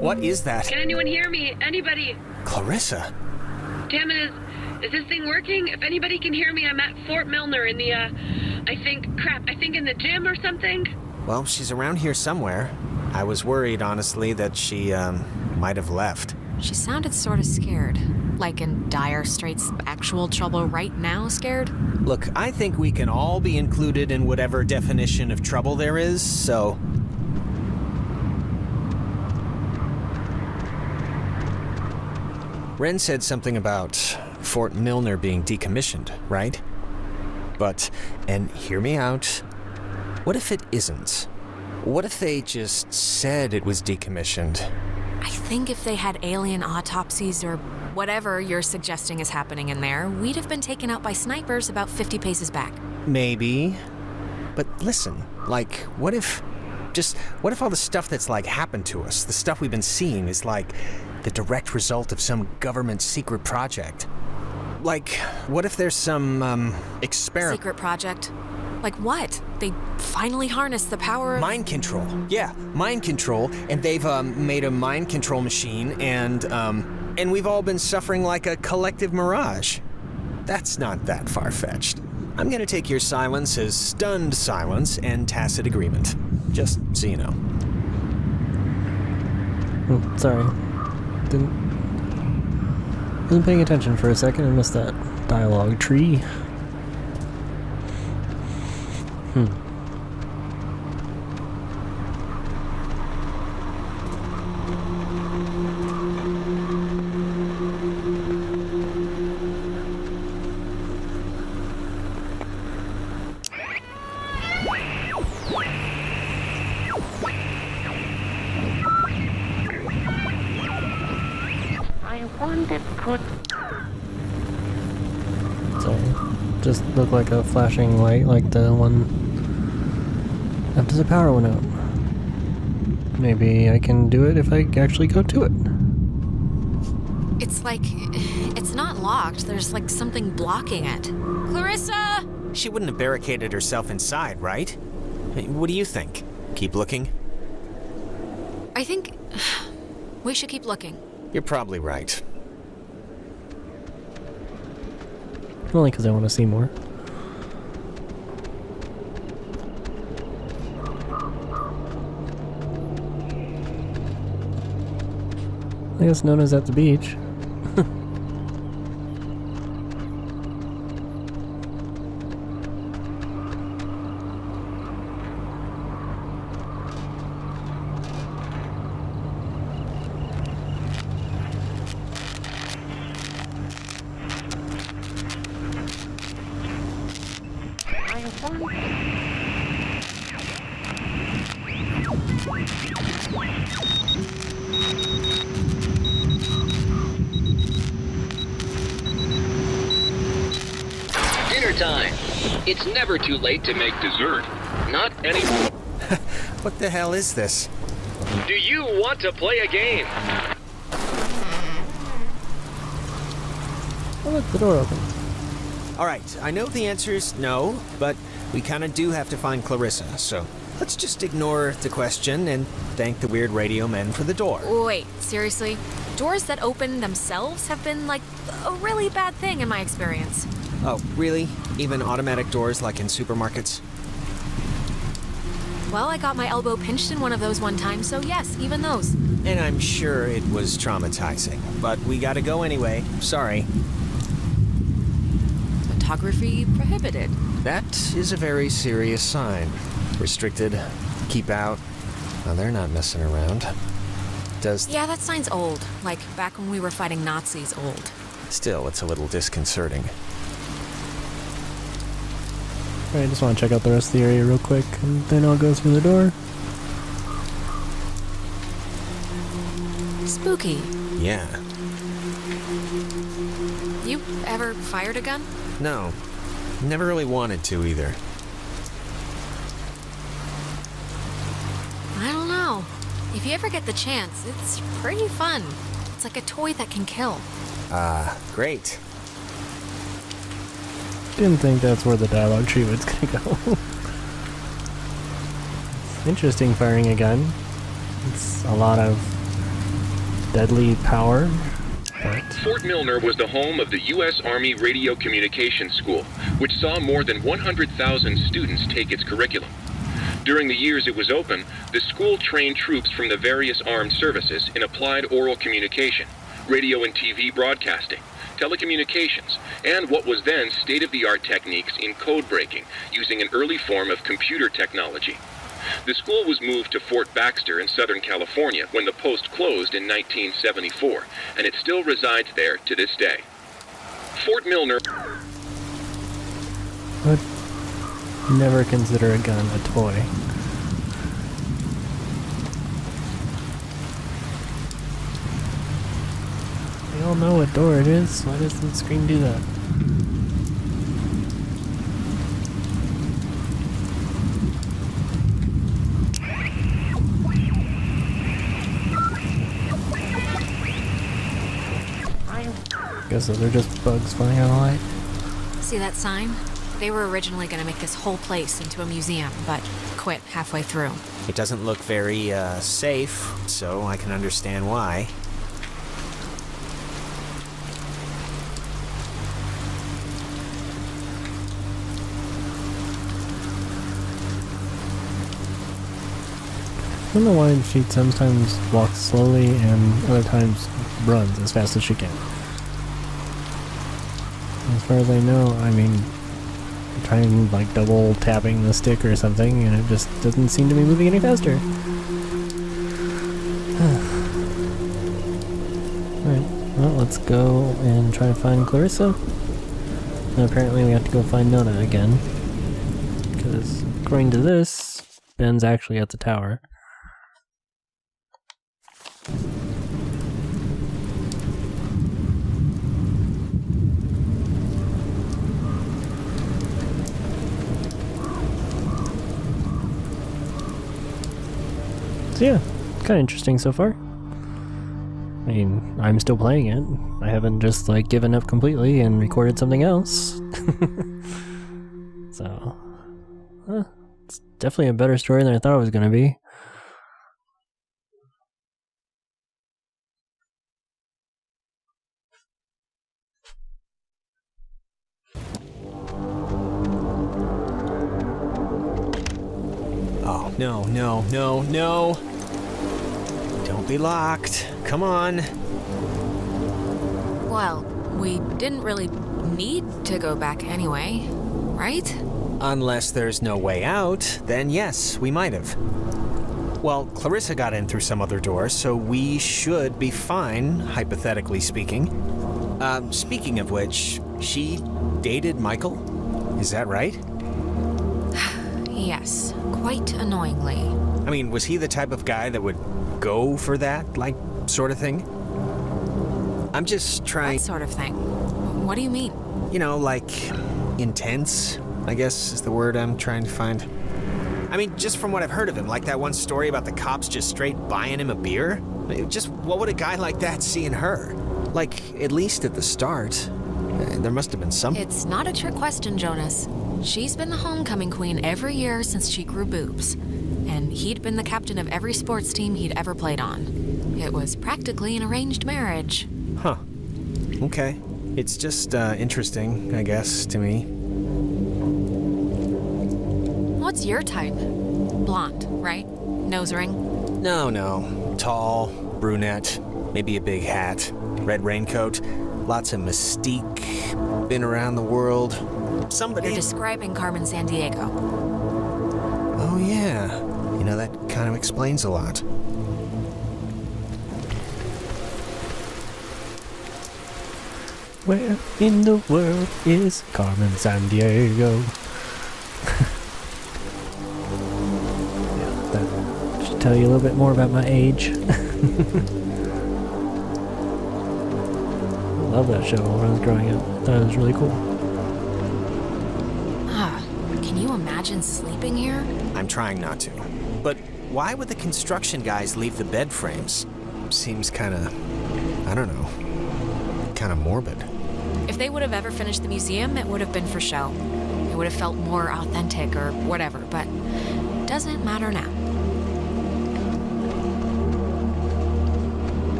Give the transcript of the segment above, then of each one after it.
What is that? Can anyone hear me? Anybody? Clarissa? Damn it, is this thing working? If anybody can hear me, I'm at Fort Milner in the, I think in the gym or something. Well, she's around here somewhere. I was worried, honestly, that she, might have left. She sounded sort of scared. Like in dire straits, actual trouble right now scared? Look, I think we can all be included in whatever definition of trouble there is, so... Ren said something about Fort Milner being decommissioned, right? But, and hear me out, what if it isn't? What if they just said it was decommissioned? I think if they had alien autopsies or whatever you're suggesting is happening in there, we'd have been taken out by snipers about 50 paces back. Maybe. But listen, like, what if all the stuff that's, like, happened to us, the stuff we've been seeing, is, like, the direct result of some government secret project? Like, what if there's some, experiment... Secret project? Like what? They finally harnessed the power of... Mind control. Yeah, mind control, and they've, made a mind control machine, and we've all been suffering like a collective mirage. That's not that far-fetched. I'm gonna take your silence as stunned silence and tacit agreement. Just so you know. Oh, sorry. Wasn't paying attention for a second and missed that dialogue tree. Just looked like a flashing light, like the one after the power went out. Maybe I can do it if I actually go to it. It's like... it's not locked. There's like something blocking it. Clarissa! She wouldn't have barricaded herself inside, right? What do you think? Keep looking? I think... we should keep looking. You're probably right. Only because I want to see more. I guess Nona's at the beach. Dinner time. It's never too late to make dessert. Not anymore. What the hell is this? Do you want to play a game? Oh, look, the door open. Alright, I know the answer is no, but we kinda do have to find Clarissa, so let's just ignore the question and thank the weird radio men for the door. Wait, seriously? Doors that open themselves have been, like, a really bad thing in my experience. Oh, really? Even automatic doors like in supermarkets? Well, I got my elbow pinched in one of those one time, so yes, even those. And I'm sure it was traumatizing, but we gotta go anyway. Sorry. Photography prohibited. That is a very serious sign. Restricted, keep out. Now, they're not messing around. Yeah, that sign's old. Like, back when we were fighting Nazis old. Still, it's a little disconcerting. Alright, I just want to check out the rest of the area real quick, and then I'll go through the door. Spooky. Yeah. You ever fired a gun? No. Never really wanted to either. I don't know. If you ever get the chance, it's pretty fun. It's like a toy that can kill. Great. Didn't think that's where the dialogue tree was gonna go. Interesting firing a gun. It's a lot of deadly power. But Fort Milner was the home of the U.S. Army Radio Communications School, which saw more than 100,000 students take its curriculum. During the years it was open, the school trained troops from the various armed services in applied oral communication, radio and TV broadcasting, telecommunications, and what was then state-of-the-art techniques in code breaking using an early form of computer technology. The school was moved to Fort Baxter in Southern California when the post closed in 1974, and it still resides there to this day. Fort Milner... would never consider a gun a toy. We all know what door it is. Why does the screen do that? Guess those are just bugs flying out of light. See that sign? They were originally going to make this whole place into a museum, but quit halfway through. It doesn't look very, safe, so I can understand why. I don't know why she sometimes walks slowly and other times runs as fast as she can. As far as I know, I mean, trying like double tapping the stick or something, and it just doesn't seem to be moving any faster. Alright, well, let's go and try to find Clarissa. And apparently we have to go find Nona again. Because according to this, Ben's actually at the tower. So yeah, kind of interesting so far. I mean, I'm still playing it. I haven't just like given up completely and recorded something else. So, it's definitely a better story than I thought it was going to be. Oh, no, no, no, no. Don't be locked. Come on. Well, we didn't really need to go back anyway, right? Unless there's no way out, then yes, we might have. Well, Clarissa got in through some other door, so we should be fine, hypothetically speaking. Speaking of which, she dated Michael? Is that right? Yes, quite annoyingly. I mean, was he the type of guy that would go for that, like, sort of thing? I'm just trying... What sort of thing? What do you mean? You know, like, intense, I guess is the word I'm trying to find. I mean, just from what I've heard of him, like that one story about the cops just straight buying him a beer. Just what would a guy like that see in her? Like, at least at the start, there must have been some... It's not a trick question, Jonas. She's been the homecoming queen every year since she grew boobs. And he'd been the captain of every sports team he'd ever played on. It was practically an arranged marriage. Huh. Okay. It's just, interesting, I guess, to me. What's your type? Blonde, right? Nose ring? No. Tall, brunette, maybe a big hat, red raincoat, lots of mystique, been around the world. Somebody... You're describing Carmen Sandiego. Oh, yeah. You know, that kind of explains a lot. Where in the world is Carmen Sandiego? Yeah, that should tell you a little bit more about my age. I love that show when I was growing up. I thought it was really cool. Can you imagine sleeping here? I'm trying not to. But why would the construction guys leave the bed frames? Seems kind of, I don't know, kind of morbid. If they would have ever finished the museum, it would have been for show. It would have felt more authentic or whatever, but doesn't matter now.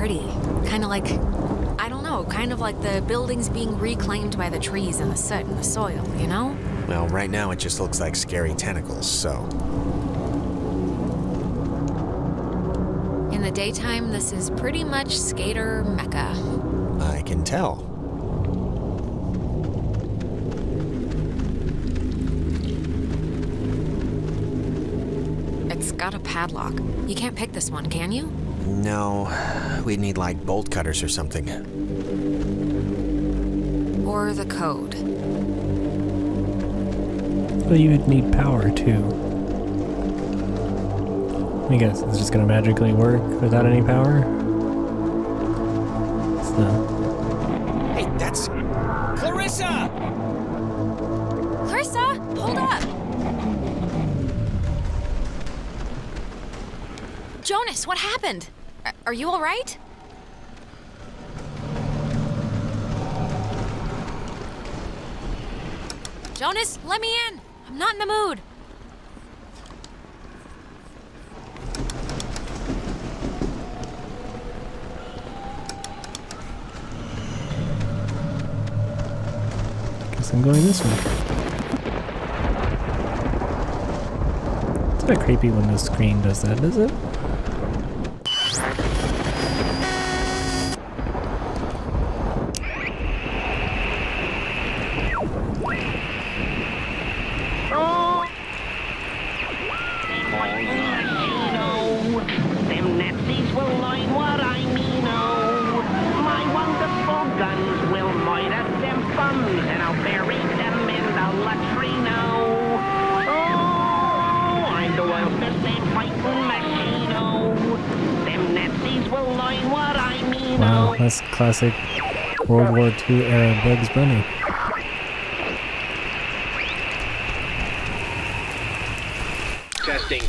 pretty. Kind of like, I don't know, kind of like the buildings being reclaimed by the trees and the soot and the soil, you know? Well, right now it just looks like scary tentacles, so... In the daytime, this is pretty much skater mecca. I can tell. It's got a padlock. You can't pick this one, can you? No, we'd need like bolt cutters or something. Or the code. Well, you would need power too. I guess it's just gonna magically work without any power. It's not. Hey, that's... Clarissa! Clarissa, hold up! Jonas, what happened? Are you all right? Jonas, let me in. I'm not in the mood. Guess I'm going this way. It's a bit creepy when the screen does that, does it? Them Nazis will learn what I mean, oh. My wonderful guns will murder them bums, and I'll bury them in the latrino. Oh, I'm the world's best fighting machine, oh. Them Nazis will learn what I mean, Wow, oh. that's classic World War II era Bugs Bunny.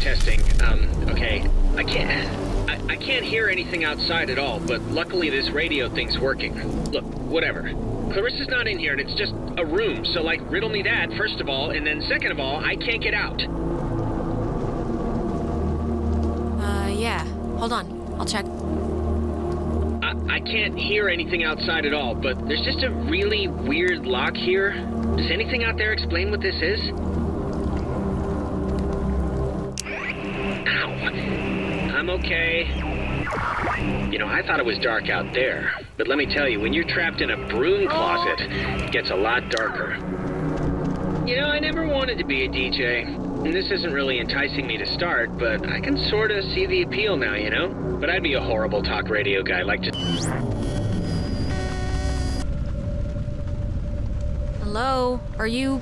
Testing. Okay. I can't hear anything outside at all, but luckily this radio thing's working. Look, whatever. Clarissa's not in here, and it's just a room, so, like, riddle me that, first of all, and then second of all, I can't get out. Yeah. Hold on. I'll check. I can't hear anything outside at all, but there's just a really weird lock here. Does anything out there explain what this is? I'm okay. You know, I thought it was dark out there, but let me tell you, when you're trapped in a broom closet, it gets a lot darker. You know, I never wanted to be a DJ, and this isn't really enticing me to start, but I can sort of see the appeal now, you know? But I'd be a horrible talk radio guy, like to... Hello? Are you...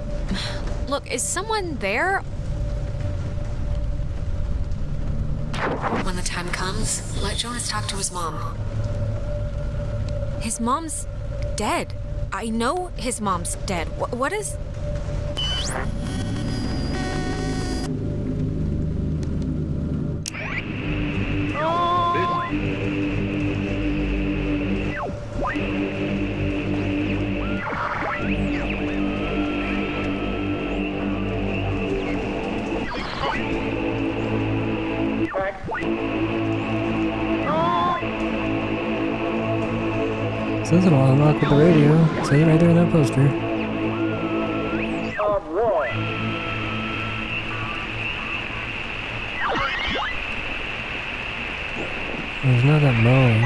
Look, is someone there? When the time comes, let Jonas talk to his mom. His mom's dead. I know his mom's dead. What is... Says it'll unlock with the radio. Says it right there in that poster. There's not that mowing.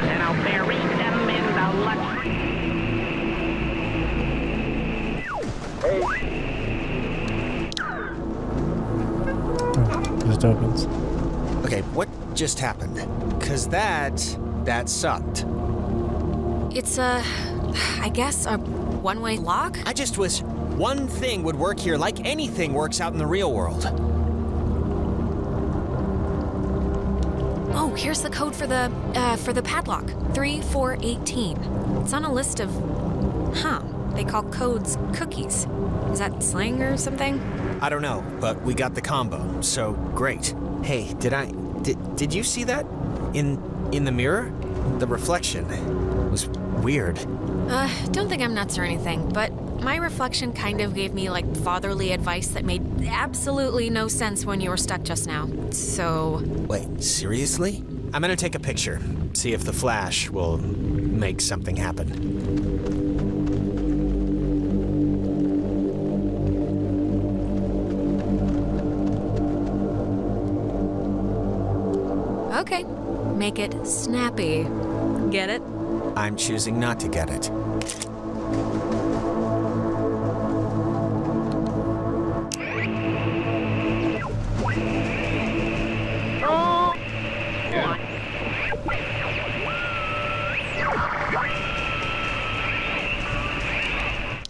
And I'll bury them in the latrino. Oh, just opens. Okay, what just happened? 'Cause that sucked. It's I guess a one-way lock? I just wish one thing would work here like anything works out in the real world. Oh, here's the code for the padlock. 3418. It's on a list of... Huh. They call codes cookies. Is that slang or something? I don't know, but we got the combo, so great. Hey, did you see that? In the mirror? The reflection was weird. Don't think I'm nuts or anything, but my reflection kind of gave me, like, fatherly advice that made absolutely no sense when you were stuck just now. So... Wait, seriously? I'm gonna take a picture, see if the flash will make something happen. Okay, make it snappy. Get it? I'm choosing not to get it.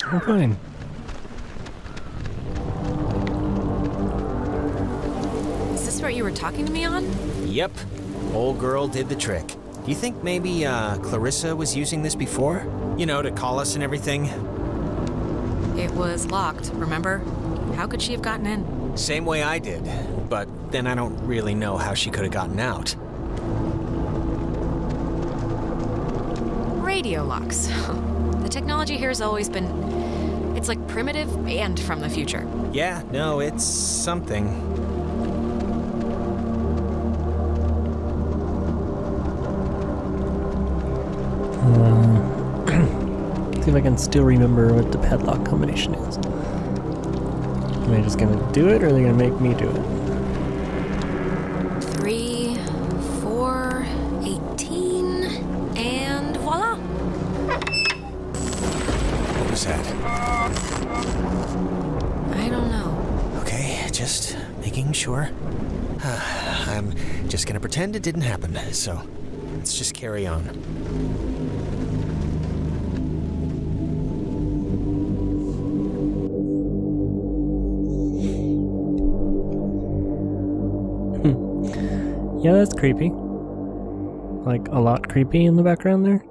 Oh, fine. Is this what you were talking to me on? Yep, old girl did the trick. Do you think maybe Clarissa was using this before? You know, to call us and everything? It was locked, remember? How could she have gotten in? Same way I did, but then I don't really know how she could have gotten out. Radio locks. The technology here has always been... It's like primitive and from the future. Yeah, no, it's something. See if I can still remember what the padlock combination is. Am I just gonna do it, or are they gonna make me do it? 3, 4, 18, and voila! What was that? I don't know. Okay, just making sure. I'm just gonna pretend it didn't happen, so let's just carry on. Yeah, that's creepy. Like, a lot creepy in the background there.